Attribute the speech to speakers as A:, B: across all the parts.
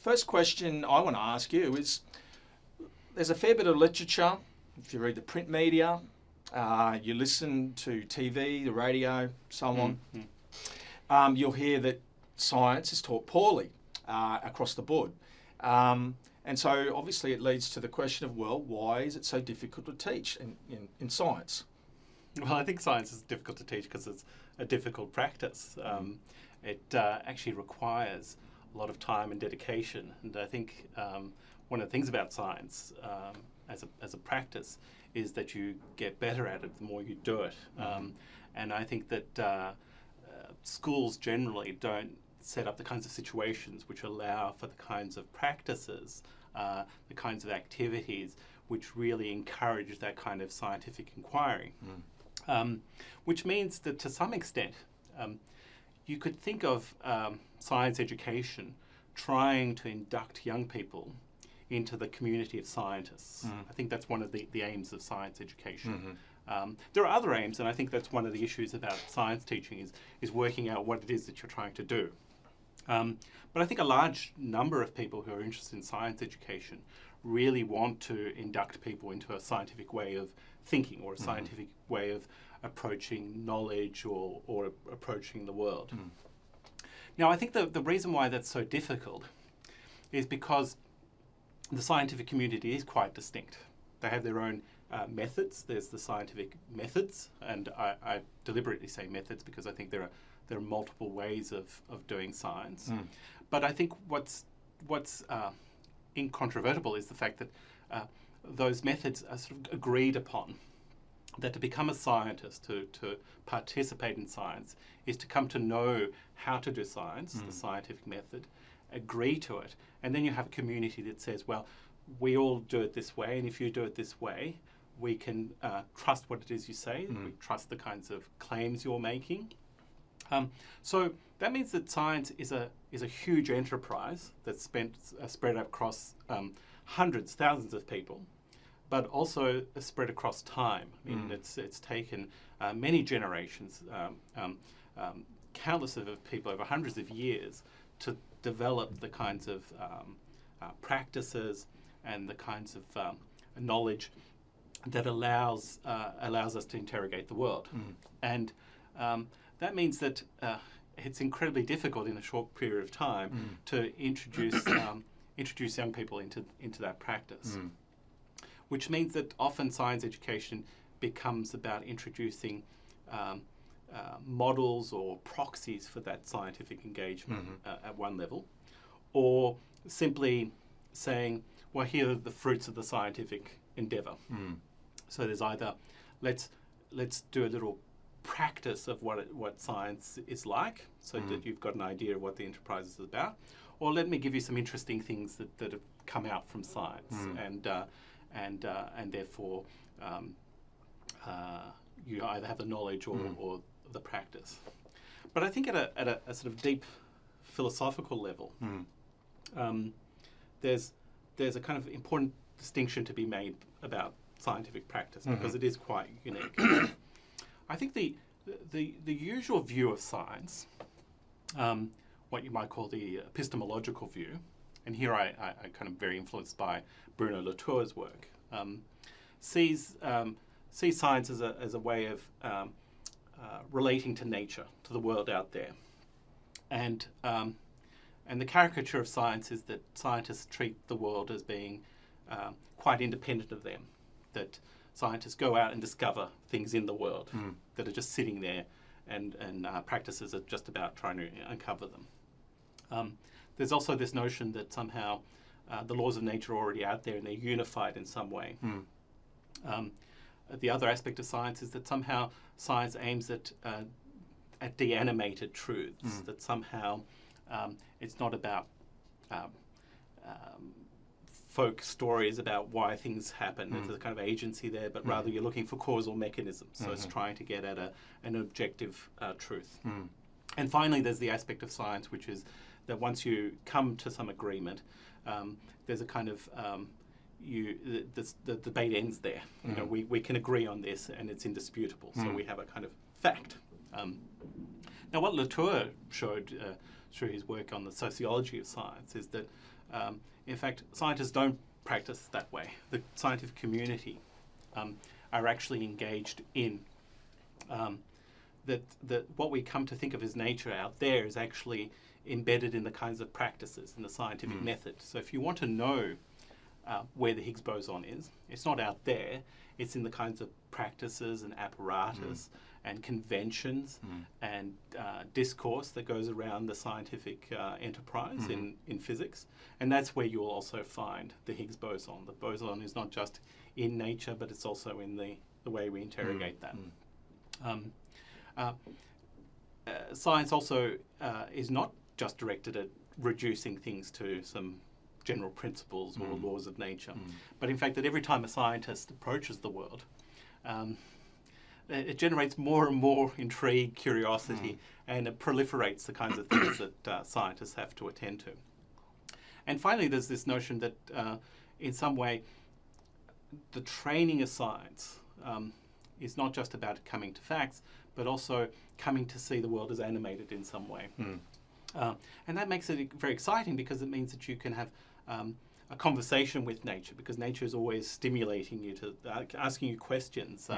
A: first question I want to ask you is, there's a fair bit of literature, if you read the print media, you listen to TV, the radio, so on, you'll hear that science is taught poorly across the board. And so obviously it leads to the question of, well, why is it so difficult to teach in science?
B: Well, I think science is difficult to teach because it's a difficult practice. It actually requires a lot of time and dedication. And I think one of the things about science as a practice is that you get better at it the more you do it. And I think that schools generally don't set up the kinds of situations which allow for the kinds of practices, the kinds of activities which really encourage that kind of scientific inquiry. Which means that to some extent, you could think of science education trying to induct young people into the community of scientists. I think that's one of the aims of science education. There are other aims, and I think that's one of the issues about science teaching is working out what it is that you're trying to do. But I think a large number of people who are interested in science education really want to induct people into a scientific way of thinking or a scientific way of approaching knowledge or approaching the world. Now, I think the reason why that's so difficult is because the scientific community is quite distinct. They have their own methods. There's the scientific methods, and I deliberately say methods because I think there are multiple ways of doing science. But I think what's incontrovertible is the fact that those methods are sort of agreed upon. That to become a scientist, to participate in science, is to come to know how to do science, the scientific method, agree to it, and then you have a community that says, well, we all do it this way, and if you do it this way, we can trust what it is you say, we trust the kinds of claims you're making. So that means that science is a huge enterprise that's spread across hundreds, thousands of people, but also spread across time. I mean, it's taken many generations, countless of people over hundreds of years to develop the kinds of practices and the kinds of knowledge that allows us to interrogate the world. And that means that it's incredibly difficult in a short period of time to introduce young people into that practice. Which means that often science education becomes about introducing models or proxies for that scientific engagement at one level, or simply saying, well, here are the fruits of the scientific endeavour. So there's either let's do a little practice of what science is like, so that you've got an idea of what the enterprise is about, or let me give you some interesting things that have come out from science, and therefore you either have the knowledge or the practice. But I think at a sort of deep philosophical level, there's a kind of important distinction to be made about scientific practice because it is quite unique. I think the usual view of science, what you might call the epistemological view, and here I kind of very influenced by Bruno Latour's work, sees science as a way of relating to nature, to the world out there, and the caricature of science is that scientists treat the world as being quite independent of them, that scientists go out and discover things in the world that are just sitting there, and practices are just about trying to uncover them. There's also this notion that somehow the laws of nature are already out there and they're unified in some way. The other aspect of science is that somehow science aims at de-animated truths, that somehow it's not about folk stories about why things happen. There's a kind of agency there, but rather you're looking for causal mechanisms. So it's trying to get at an objective truth. And finally, there's the aspect of science, which is that once you come to some agreement, there's a kind of the debate ends there. You know, we can agree on this, and it's indisputable. So we have a kind of fact. Now, what Latour showed through his work on the sociology of science is that, in fact, scientists don't practice that way. The scientific community are actually engaged in that what we come to think of as nature out there is actually embedded in the kinds of practices in the scientific method. So if you want to know where the Higgs boson is, it's not out there, it's in the kinds of practices and apparatus and conventions and discourse that goes around the scientific enterprise in physics. And that's where you'll also find the Higgs boson. The boson is not just in nature, but it's also in the way we interrogate that. Science also is not just directed at reducing things to some general principles or laws of nature, but in fact that every time a scientist approaches the world, it generates more and more intrigue, curiosity, and it proliferates the kinds of things that scientists have to attend to. And finally, there's this notion that in some way the training of science is not just about coming to facts, but also coming to see the world as animated in some way. And that makes it very exciting because it means that you can have a conversation with nature, because nature is always stimulating you to asking you questions,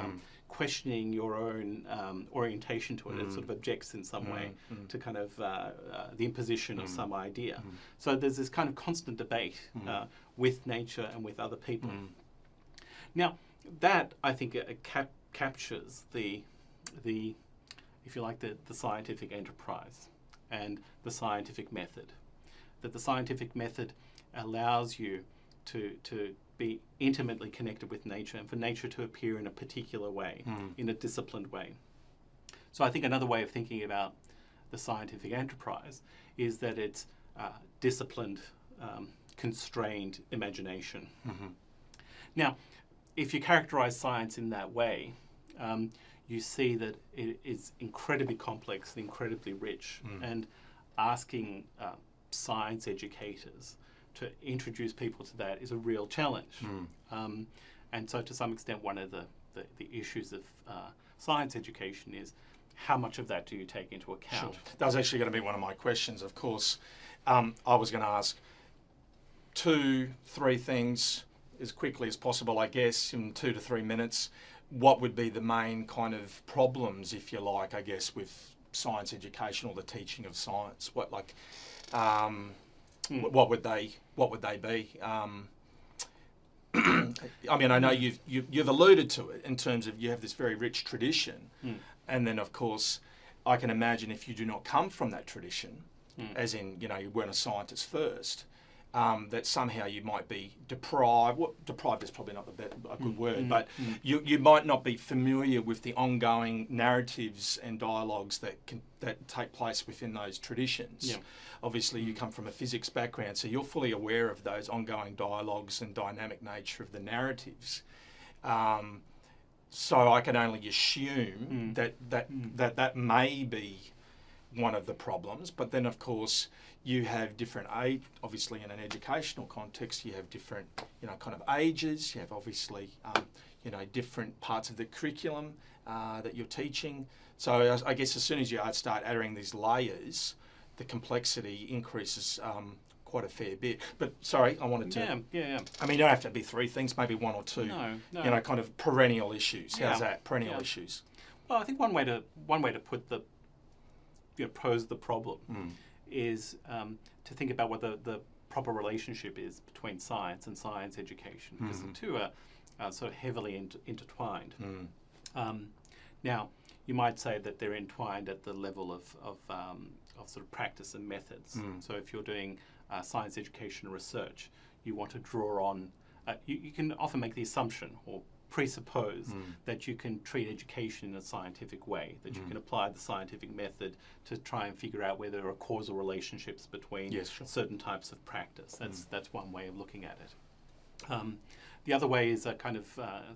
B: questioning your own orientation to it. It sort of objects in some way to kind of the imposition of some idea. So there's this kind of constant debate with nature and with other people. Now, that I think captures the if you like, the scientific enterprise and the scientific method. That the scientific method allows you to be intimately connected with nature and for nature to appear in a particular way, in a disciplined way. So I think another way of thinking about the scientific enterprise is that it's disciplined, constrained imagination. Now, if you characterize science in that way, you see that it is incredibly complex, incredibly rich, and asking science educators to introduce people to that is a real challenge. And so to some extent, one of the issues of science education is how much of that do you take into account?
A: Sure. That was actually going to be one of my questions, of course. I was going to ask 2-3 things as quickly as possible, I guess, in 2 to 3 minutes. What would be the main kind of problems, if you like, I guess, with science education or the teaching of science? What like, what would they be? I mean, I know you've alluded to it in terms of you have this very rich tradition, and then of course, I can imagine if you do not come from that tradition, as in you weren't a scientist first. That somehow you might be deprived. Well, deprived is probably not a good word, but you might not be familiar with the ongoing narratives and dialogues that take place within those traditions. Yeah. Obviously, you come from a physics background, so you're fully aware of those ongoing dialogues and dynamic nature of the narratives. So I can only assume that may be one of the problems, but then of course you have different age. Obviously, in an educational context, you have different, kind of ages. You have obviously, different parts of the curriculum that you're teaching. So I guess as soon as you start adding these layers, the complexity increases quite a fair bit. But sorry, I wanted to.
B: Yeah.
A: I mean, you don't have to be 3 things, maybe 1 or 2.
B: No.
A: Kind of perennial issues. How's that? Perennial issues.
B: Well, I think one way to put the pose the problem is to think about what the proper relationship is between science and science education, because the two are sort of heavily intertwined. Now, you might say that they're entwined at the level of sort of practice and methods. So if you're doing science education and research, you want to draw on, you can often make the assumption or presuppose that you can treat education in a scientific way, that you can apply the scientific method to try and figure out whether there are causal relationships between certain types of practice. That's one way of looking at it. The other way is a kind of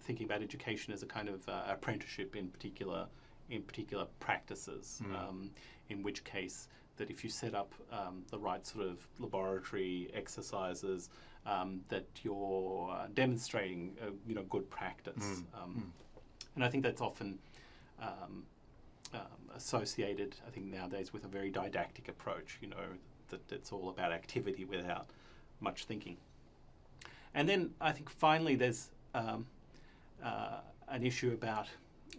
B: thinking about education as a kind of apprenticeship in particular practices, in which case that if you set up the right sort of laboratory exercises, that you're demonstrating good practice. And I think that's often associated, I think, nowadays with a very didactic approach, that it's all about activity without much thinking. And then I think finally there's an issue about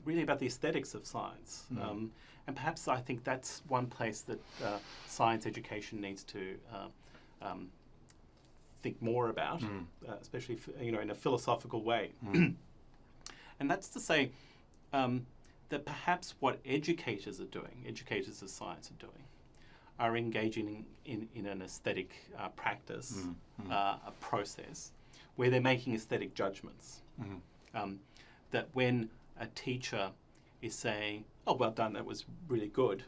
B: the aesthetics of science. And perhaps I think that's one place that science education needs to think more about, especially in a philosophical way. And that's to say that perhaps what educators of science are doing, are engaging in an aesthetic practice, a process, where they're making aesthetic judgments. That when a teacher is saying, "Oh, well done, that was really good,"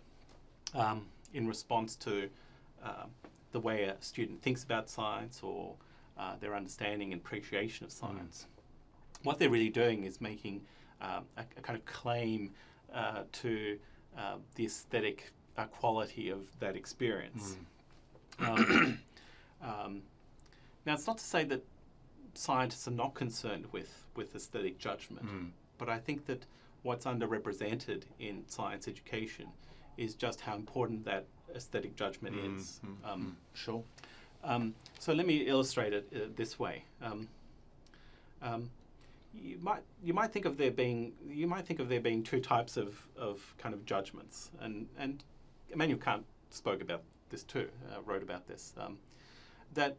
B: in response to the way a student thinks about science or their understanding and appreciation of science, what they're really doing is making a kind of claim to the aesthetic quality of that experience. Now, it's not to say that scientists are not concerned with aesthetic judgment, but I think that what's underrepresented in science education is just how important that aesthetic judgment is.
A: Sure.
B: So let me illustrate it this way. You might think of there being two types of kind of judgments, and Immanuel Kant spoke about this too, wrote about this. That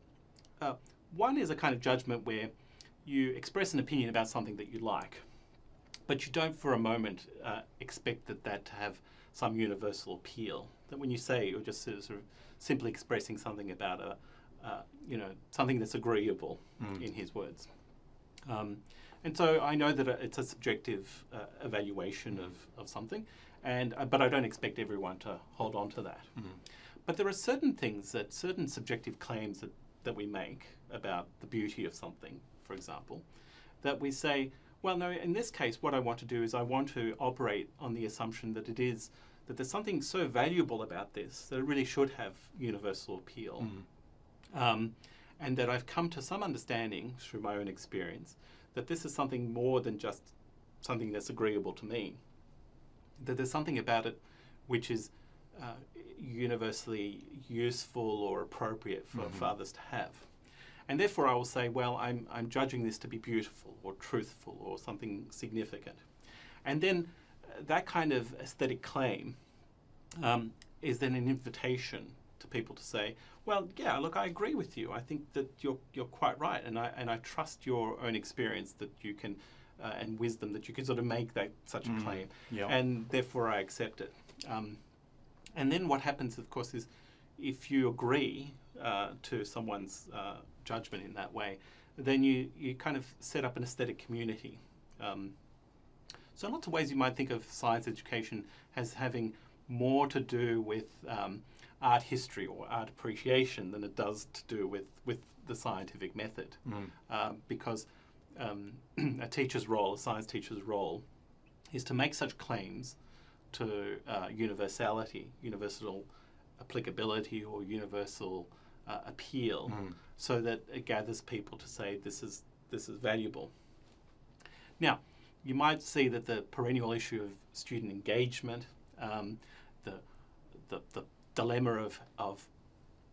B: one is a kind of judgment where you express an opinion about something that you like, but you don't for a moment expect that to have some universal appeal. That when you say you're just sort of simply expressing something about something that's agreeable, in his words. And so I know that it's a subjective evaluation of something, but I don't expect everyone to hold on to that. But there are certain subjective claims that we make about the beauty of something, for example, that we say, well, no, in this case, what I want to do is I want to operate on the assumption that there's something so valuable about this that it really should have universal appeal. And that I've come to some understanding through my own experience that this is something more than just something that's agreeable to me. That there's something about it which is universally useful or appropriate for others to have. And therefore I will say, well, I'm judging this to be beautiful or truthful or something significant. And then that kind of aesthetic claim is then an invitation to people to say, well, yeah, look, I agree with you. I think that you're quite right, and I trust your own experience that you can and wisdom that you can sort of make such a claim, and therefore I accept it. And then what happens, of course, is if you agree to someone's judgment in that way, then you kind of set up an aesthetic community. So in lots of ways you might think of science education as having more to do with art history or art appreciation than it does to do with the scientific method. Because a science teacher's role, is to make such claims to universal applicability or universal appeal, so that it gathers people to say this is valuable. Now, you might see that the perennial issue of student engagement, the dilemma of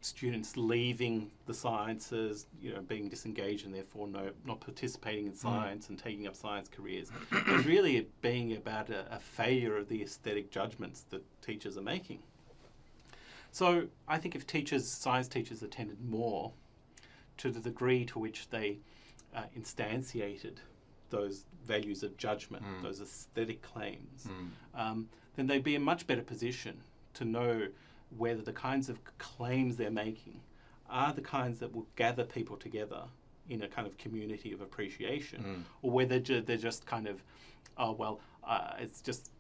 B: students leaving the sciences, being disengaged and therefore not participating in science and taking up science careers, is really being about a failure of the aesthetic judgments that teachers are making. So I think if science teachers attended more to the degree to which they instantiated those values of judgment, those aesthetic claims, then they'd be in a much better position to know whether the kinds of claims they're making are the kinds that will gather people together in a kind of community of appreciation, or whether they're just kind of, it's just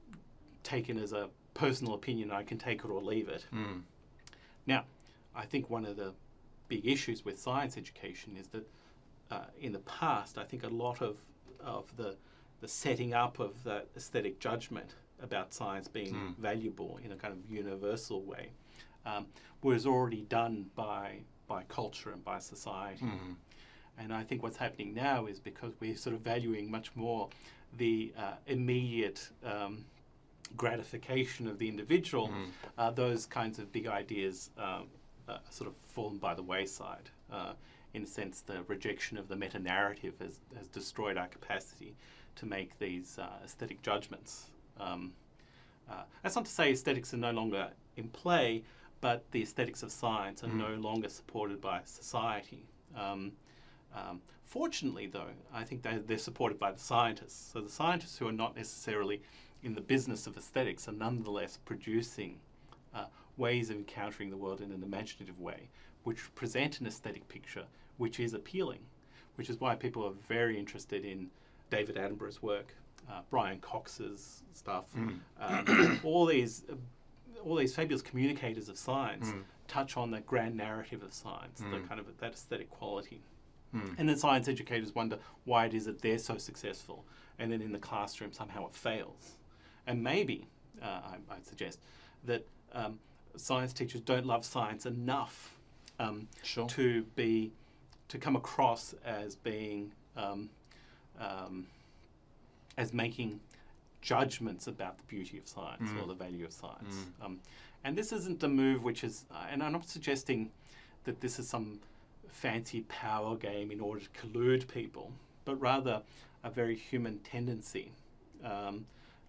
B: taken as a personal opinion, I can take it or leave it. Now, I think one of the big issues with science education is that in the past, I think a lot of the setting up of that aesthetic judgment about science being valuable in a kind of universal way was already done by culture and by society. And I think what's happening now is because we're sort of valuing much more the immediate gratification of the individual, those kinds of big ideas sort of fallen by the wayside. In a sense, the rejection of the meta-narrative has destroyed our capacity to make these aesthetic judgments. That's not to say aesthetics are no longer in play, but the aesthetics of science are no longer supported by society. Fortunately, though, I think they're supported by the scientists. So the scientists who are not necessarily in the business of aesthetics are nonetheless producing ways of encountering the world in an imaginative way, which present an aesthetic picture which is appealing, which is why people are very interested in David Attenborough's work, Brian Cox's stuff, all these fabulous communicators of science touch on the grand narrative of science, the kind of that aesthetic quality. And then science educators wonder why it is that they're so successful, and then in the classroom somehow it fails. And maybe, I'd suggest, that science teachers don't love science enough to come across as being as making judgments about the beauty of science or the value of science. And this isn't a move which is, and I'm not suggesting that this is some fancy power game in order to collude people, but rather a very human tendency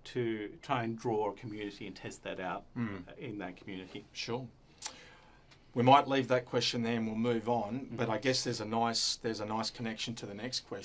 B: to try and draw a community and test that out in that community.
A: Sure. We might leave that question there and we'll move on, but I guess there's a nice connection to the next question.